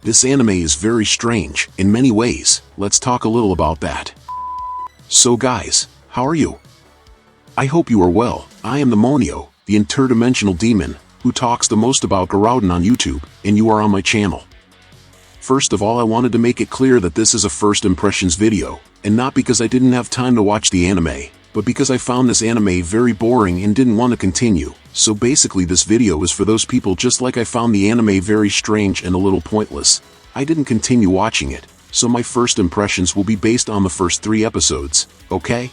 This anime is very strange, in many ways. Let's talk a little about that. So guys, how are you? I hope you are well. I am the Monio, the interdimensional demon, who talks the most about Garouden on YouTube, and you are on my channel. First of all, I wanted to make it clear that this is a first impressions video, and not because I didn't have time to watch the anime, but because I found this anime very boring and didn't want to continue. So basically this video is for those people just like I found the anime very strange and a little pointless. I didn't continue watching it, so my first impressions will be based on the first 3 episodes, okay?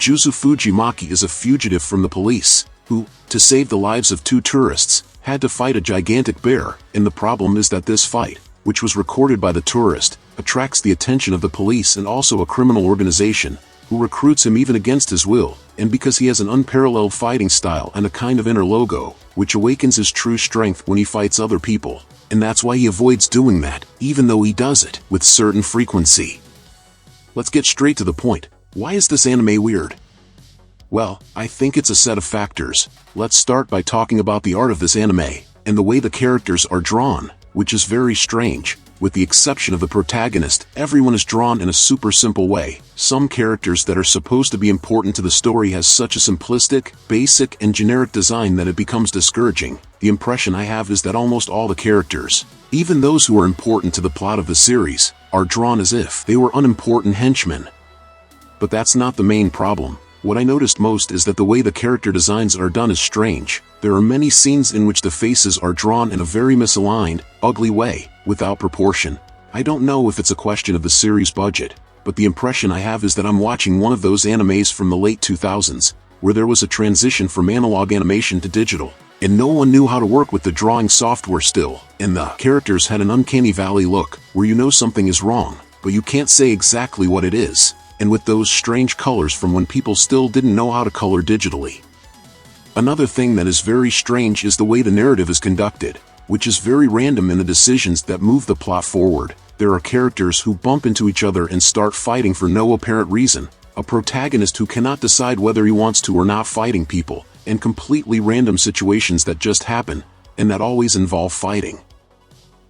Juuzou Fujimaki is a fugitive from the police, who, to save the lives of 2 tourists, had to fight a gigantic bear, and the problem is that this fight, which was recorded by the tourist, attracts the attention of the police and also a criminal organization, who recruits him even against his will, and because he has an unparalleled fighting style and a kind of inner logo, which awakens his true strength when he fights other people, and that's why he avoids doing that, even though he does it with certain frequency. Let's get straight to the point. Why is this anime weird? Well, I think it's a set of factors. Let's start by talking about the art of this anime, and the way the characters are drawn, which is very strange. With the exception of the protagonist, everyone is drawn in a super simple way. Some characters that are supposed to be important to the story has such a simplistic, basic, and generic design that it becomes discouraging. The impression I have is that almost all the characters, even those who are important to the plot of the series, are drawn as if they were unimportant henchmen. But that's not the main problem. What I noticed most is that the way the character designs are done is strange. There are many scenes in which the faces are drawn in a very misaligned, ugly way, without proportion. I don't know if it's a question of the series budget, but the impression I have is that I'm watching one of those animes from the late 2000s, where there was a transition from analog animation to digital, and no one knew how to work with the drawing software still, and the characters had an uncanny valley look, where you know something is wrong, but you can't say exactly what it is, and with those strange colors from when people still didn't know how to color digitally. Another thing that is very strange is the way the narrative is conducted, which is very random in the decisions that move the plot forward. There are characters who bump into each other and start fighting for no apparent reason, a protagonist who cannot decide whether he wants to or not fighting people, and completely random situations that just happen, and that always involve fighting.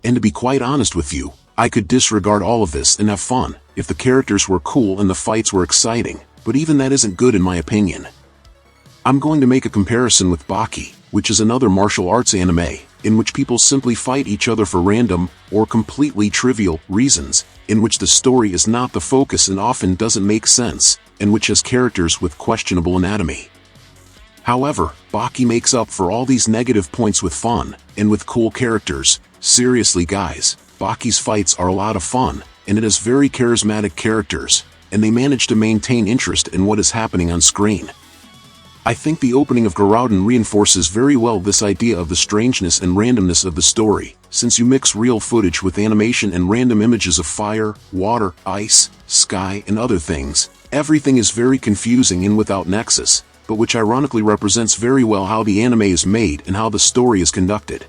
And to be quite honest with you, I could disregard all of this and have fun, if the characters were cool and the fights were exciting, but even that isn't good in my opinion. I'm going to make a comparison with Baki, which is another martial arts anime, in which people simply fight each other for random, or completely trivial, reasons, in which the story is not the focus and often doesn't make sense, and which has characters with questionable anatomy. However, Baki makes up for all these negative points with fun, and with cool characters. Seriously guys, Baki's fights are a lot of fun, and it has very charismatic characters, and they manage to maintain interest in what is happening on screen. I think the opening of Garouden reinforces very well this idea of the strangeness and randomness of the story, since you mix real footage with animation and random images of fire, water, ice, sky, and other things. Everything is very confusing and without nexus, but which ironically represents very well how the anime is made and how the story is conducted.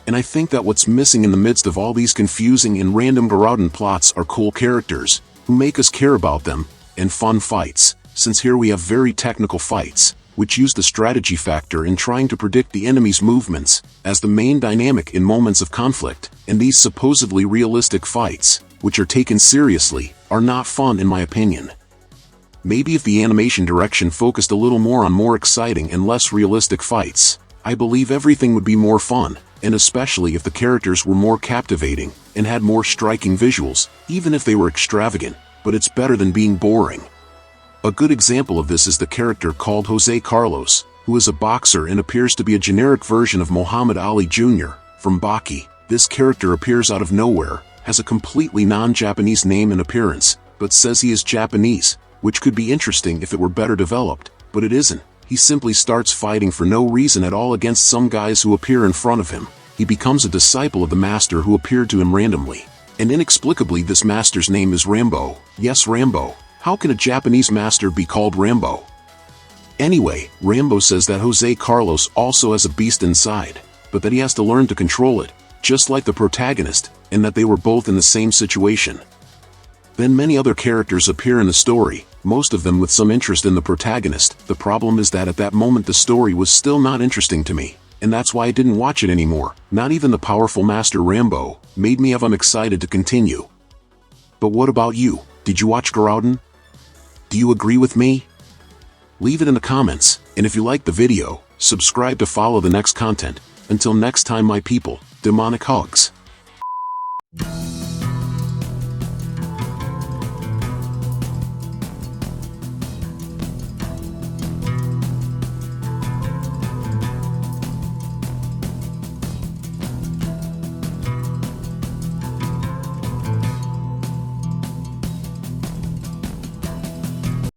And I think that what's missing in the midst of all these confusing and random Garouden plots are cool characters, who make us care about them, and fun fights, since here we have very technical fights, which use the strategy factor in trying to predict the enemy's movements, as the main dynamic in moments of conflict, and these supposedly realistic fights, which are taken seriously, are not fun in my opinion. Maybe if the animation direction focused a little more on more exciting and less realistic fights, I believe everything would be more fun, and especially if the characters were more captivating, and had more striking visuals, even if they were extravagant, but it's better than being boring. A good example of this is the character called Jose Carlos, who is a boxer and appears to be a generic version of Muhammad Ali Jr. from Baki. This character appears out of nowhere, has a completely non-Japanese name and appearance, but says he is Japanese, which could be interesting if it were better developed, but it isn't. He simply starts fighting for no reason at all against some guys who appear in front of him. He becomes a disciple of the master who appeared to him randomly. And inexplicably this master's name is Rambo. Yes, Rambo. How can a Japanese master be called Rambo? Anyway, Rambo says that Jose Carlos also has a beast inside, but that he has to learn to control it, just like the protagonist, and that they were both in the same situation. Then many other characters appear in the story, most of them with some interest in the protagonist. The problem is that at that moment the story was still not interesting to me. and that's why I didn't watch it anymore. Not even the powerful Master Rambo made me unexcited to continue. But what about you? Did you watch Garouden? Do you agree with me? Leave it in the comments, and if you liked the video, subscribe to follow the next content. Until next time my people, demonic hugs.